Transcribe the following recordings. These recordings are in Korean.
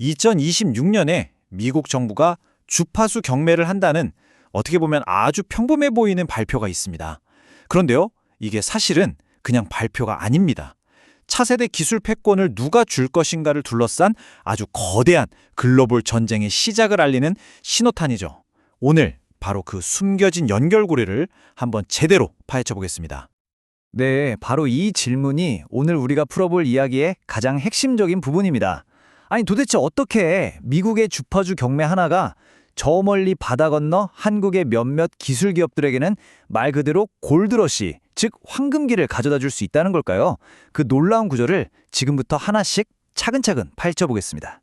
2026년에 미국 정부가 주파수 경매를 한다는 어떻게 보면 아주 평범해 보이는 발표가 있습니다. 그런데요, 이게 사실은 그냥 발표가 아닙니다. 차세대 기술 패권을 누가 줄 것인가를 둘러싼 아주 거대한 글로벌 전쟁의 시작을 알리는 신호탄이죠. 오늘 바로 그 숨겨진 연결고리를 한번 제대로 파헤쳐 보겠습니다. 네, 바로 이 질문이 오늘 우리가 풀어볼 이야기의 가장 핵심적인 부분입니다. 아니 도대체 어떻게 미국의 주파수 경매 하나가 저 멀리 바다 건너 한국의 몇몇 기술 기업들에게는 말 그대로 골드러시, 즉 황금기를 가져다 줄 수 있다는 걸까요? 그 놀라운 구조를 지금부터 하나씩 차근차근 파헤쳐 보겠습니다.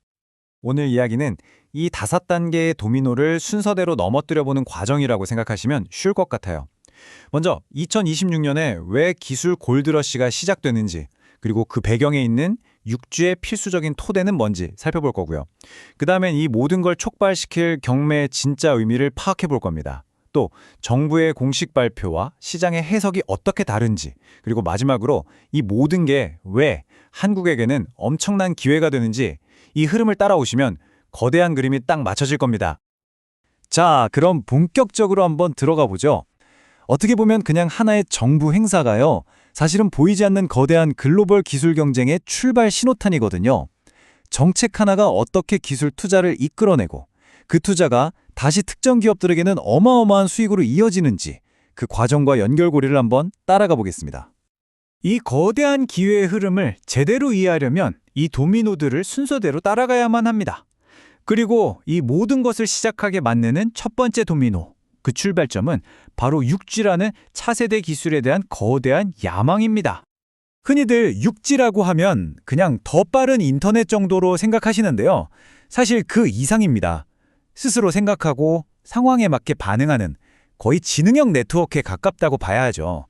오늘 이야기는 이 5단계의 도미노를 순서대로 넘어뜨려보는 과정이라고 생각하시면 쉬울 것 같아요. 먼저 2026년에 왜 기술 골드러시가 시작되는지, 그리고 그 배경에 있는 육지의 필수적인 토대는 뭔지 살펴볼 거고요. 그 다음엔 이 모든 걸 촉발시킬 경매의 진짜 의미를 파악해 볼 겁니다. 또 정부의 공식 발표와 시장의 해석이 어떻게 다른지, 그리고 마지막으로 이 모든 게 왜 한국에게는 엄청난 기회가 되는지, 이 흐름을 따라오시면 거대한 그림이 딱 맞춰질 겁니다. 자, 그럼 본격적으로 한번 들어가 보죠. 어떻게 보면 그냥 하나의 정부 행사가요, 사실은 보이지 않는 거대한 글로벌 기술 경쟁의 출발 신호탄이거든요. 정책 하나가 어떻게 기술 투자를 이끌어내고 그 투자가 다시 특정 기업들에게는 어마어마한 수익으로 이어지는지, 그 과정과 연결고리를 한번 따라가 보겠습니다. 이 거대한 기회의 흐름을 제대로 이해하려면 이 도미노들을 순서대로 따라가야만 합니다. 그리고 이 모든 것을 시작하게 만드는 첫 번째 도미노, 그 출발점은 바로 6G라는 차세대 기술에 대한 거대한 야망입니다. 흔히들 6G라고 하면 그냥 더 빠른 인터넷 정도로 생각하시는데요. 사실 그 이상입니다. 스스로 생각하고 상황에 맞게 반응하는 거의 지능형 네트워크에 가깝다고 봐야 하죠.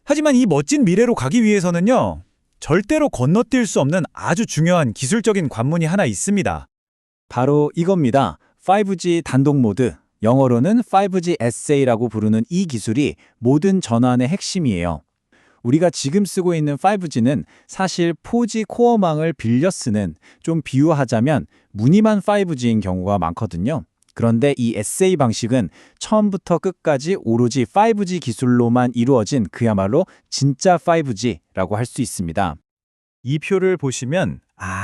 하지만 이 멋진 미래로 가기 위해서는요, 절대로 건너뛸 수 없는 아주 중요한 기술적인 관문이 하나 있습니다. 바로 이겁니다. 5G 단독 모드, 영어로는 5G SA라고 부르는 이 기술이 모든 전환의 핵심이에요. 우리가 지금 쓰고 있는 5G는 사실 4G 코어망을 빌려 쓰는, 좀 비유하자면 무늬만 5G인 경우가 많거든요. 그런데 이 SA 방식은 처음부터 끝까지 오로지 5G 기술로만 이루어진 그야말로 진짜 5G라고 할 수 있습니다. 이 표를 보시면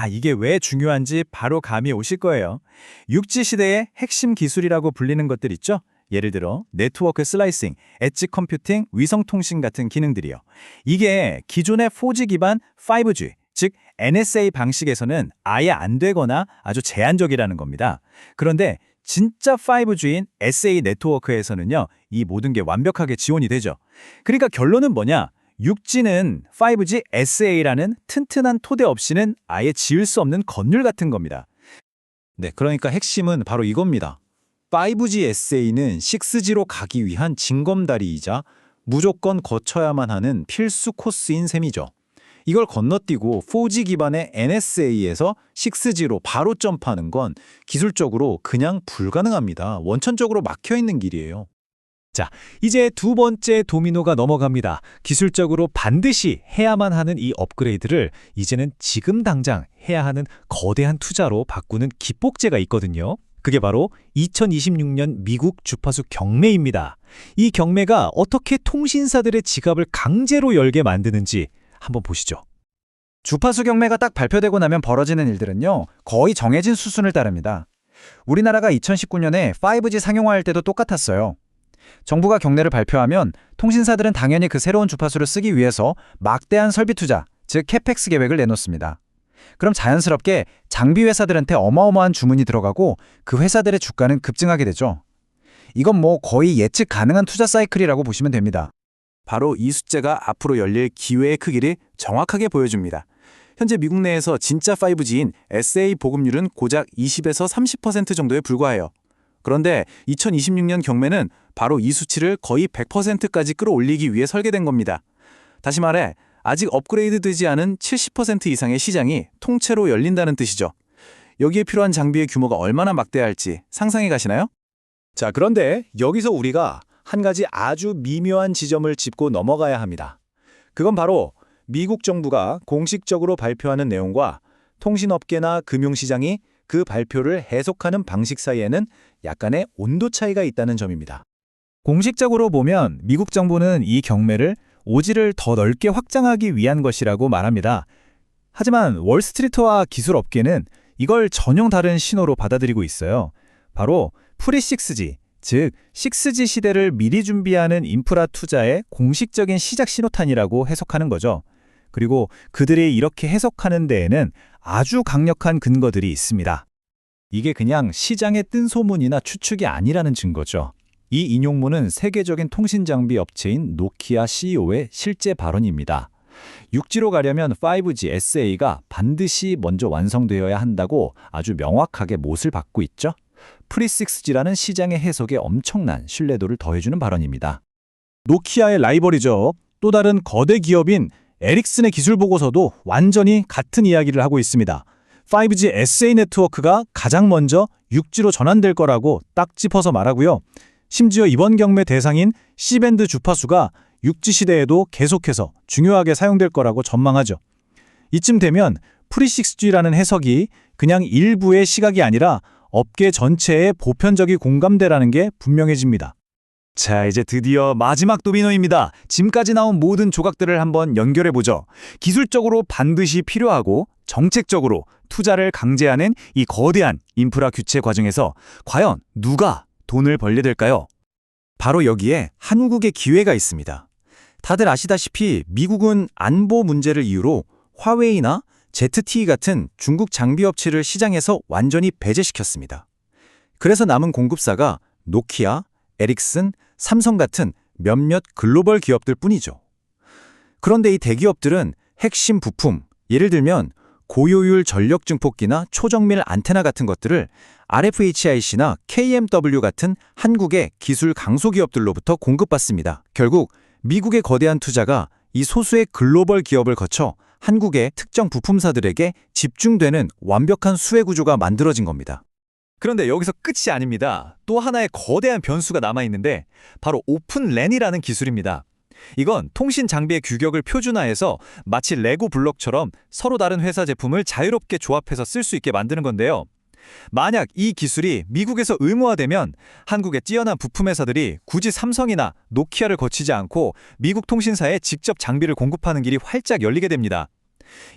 이게 왜 중요한지 바로 감이 오실 거예요. 6G 시대의 핵심 기술이라고 불리는 것들 있죠? 예를 들어 네트워크 슬라이싱, 엣지 컴퓨팅, 위성 통신 같은 기능들이요. 이게 기존의 4G 기반 5G, 즉 NSA 방식에서는 아예 안 되거나 아주 제한적이라는 겁니다. 그런데 진짜 5G인 SA 네트워크에서는요, 이 모든 게 완벽하게 지원이 되죠. 그러니까 결론은 뭐냐? 6G는 5G SA라는 튼튼한 토대 없이는 아예 지을 수 없는 건물 같은 겁니다. 네, 그러니까 핵심은 바로 이겁니다. 5G SA는 6G로 가기 위한 징검다리이자 무조건 거쳐야만 하는 필수 코스인 셈이죠. 이걸 건너뛰고 4G 기반의 NSA에서 6G로 바로 점프하는 건 기술적으로 그냥 불가능합니다. 원천적으로 막혀있는 길이에요. 자, 이제 두 번째 도미노가 넘어갑니다. 기술적으로 반드시 해야만 하는 이 업그레이드를 이제는 지금 당장 해야 하는 거대한 투자로 바꾸는 기폭제가 있거든요. 그게 바로 2026년 미국 주파수 경매입니다. 이 경매가 어떻게 통신사들의 지갑을 강제로 열게 만드는지 한번 보시죠. 주파수 경매가 딱 발표되고 나면 벌어지는 일들은요, 거의 정해진 수순을 따릅니다. 우리나라가 2019년에 5G 상용화할 때도 똑같았어요. 정부가 경매를 발표하면 통신사들은 당연히 그 새로운 주파수를 쓰기 위해서 막대한 설비 투자, 즉 캐펙스 계획을 내놓습니다. 그럼 자연스럽게 장비 회사들한테 어마어마한 주문이 들어가고 그 회사들의 주가는 급증하게 되죠. 이건 뭐 거의 예측 가능한 투자 사이클이라고 보시면 됩니다. 바로 이 숫자가 앞으로 열릴 기회의 크기를 정확하게 보여줍니다. 현재 미국 내에서 진짜 5G인 SA 보급률은 고작 20에서 30% 정도에 불과해요. 그런데 2026년 경매는 바로 이 수치를 거의 100%까지 끌어올리기 위해 설계된 겁니다. 다시 말해, 아직 업그레이드 되지 않은 70% 이상의 시장이 통째로 열린다는 뜻이죠. 여기에 필요한 장비의 규모가 얼마나 막대할지 상상해 가시나요? 자, 그런데 여기서 우리가 한 가지 아주 미묘한 지점을 짚고 넘어가야 합니다. 그건 바로 미국 정부가 공식적으로 발표하는 내용과 통신업계나 금융시장이 그 발표를 해석하는 방식 사이에는 약간의 온도 차이가 있다는 점입니다. 공식적으로 보면 미국 정부는 이 경매를 오지를 더 넓게 확장하기 위한 것이라고 말합니다. 하지만 월스트리트와 기술업계는 이걸 전혀 다른 신호로 받아들이고 있어요. 바로 프리-6G, 즉 6G 시대를 미리 준비하는 인프라 투자의 공식적인 시작 신호탄이라고 해석하는 거죠. 그리고 그들이 이렇게 해석하는 데에는 아주 강력한 근거들이 있습니다. 이게 그냥 시장에 뜬 소문이나 추측이 아니라는 증거죠. 이 인용문은 세계적인 통신장비 업체인 노키아 CEO의 실제 발언입니다. 6G로 가려면 5G SA가 반드시 먼저 완성되어야 한다고 아주 명확하게 못을 박고 있죠. 프리-6G라는 시장의 해석에 엄청난 신뢰도를 더해주는 발언입니다. 노키아의 라이벌이죠. 또 다른 거대 기업인 에릭슨의 기술 보고서도 완전히 같은 이야기를 하고 있습니다. 5G SA 네트워크가 가장 먼저 6G로 전환될 거라고 딱 짚어서 말하고요. 심지어 이번 경매 대상인 C밴드 주파수가 6G 시대에도 계속해서 중요하게 사용될 거라고 전망하죠. 이쯤 되면 프리-6G라는 해석이 그냥 일부의 시각이 아니라 업계 전체의 보편적인 공감대라는 게 분명해집니다. 자, 이제 드디어 마지막 도미노입니다. 지금까지 나온 모든 조각들을 한번 연결해보죠. 기술적으로 반드시 필요하고 정책적으로 투자를 강제하는 이 거대한 인프라 규체 과정에서 과연 누가 돈을 벌게 될까요? 바로 여기에 한국의 기회가 있습니다. 다들 아시다시피 미국은 안보 문제를 이유로 화웨이나 ZTE 같은 중국 장비 업체를 시장에서 완전히 배제시켰습니다. 그래서 남은 공급사가 노키아, 에릭슨, 삼성 같은 몇몇 글로벌 기업들 뿐이죠. 그런데 이 대기업들은 핵심 부품, 예를 들면 고효율 전력 증폭기나 초정밀 안테나 같은 것들을 RFHIC나 KMW 같은 한국의 기술 강소기업들로부터 공급받습니다. 결국 미국의 거대한 투자가 이 소수의 글로벌 기업을 거쳐 한국의 특정 부품사들에게 집중되는 완벽한 수혜 구조가 만들어진 겁니다. 그런데 여기서 끝이 아닙니다. 또 하나의 거대한 변수가 남아있는데 바로 오픈랜이라는 기술입니다. 이건 통신 장비의 규격을 표준화해서 마치 레고 블록처럼 서로 다른 회사 제품을 자유롭게 조합해서 쓸 수 있게 만드는 건데요. 만약 이 기술이 미국에서 의무화되면 한국의 뛰어난 부품 회사들이 굳이 삼성이나 노키아를 거치지 않고 미국 통신사에 직접 장비를 공급하는 길이 활짝 열리게 됩니다.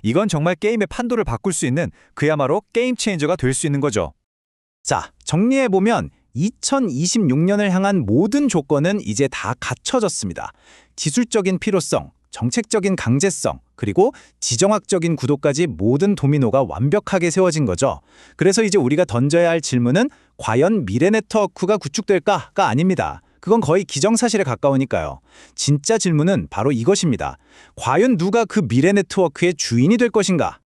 이건 정말 게임의 판도를 바꿀 수 있는 그야말로 게임 체인저가 될 수 있는 거죠. 자, 정리해보면 2026년을 향한 모든 조건은 이제 다 갖춰졌습니다. 기술적인 필요성, 정책적인 강제성, 그리고 지정학적인 구도까지 모든 도미노가 완벽하게 세워진 거죠. 그래서 이제 우리가 던져야 할 질문은 과연 미래 네트워크가 구축될까가 아닙니다. 그건 거의 기정사실에 가까우니까요. 진짜 질문은 바로 이것입니다. 과연 누가 그 미래 네트워크의 주인이 될 것인가?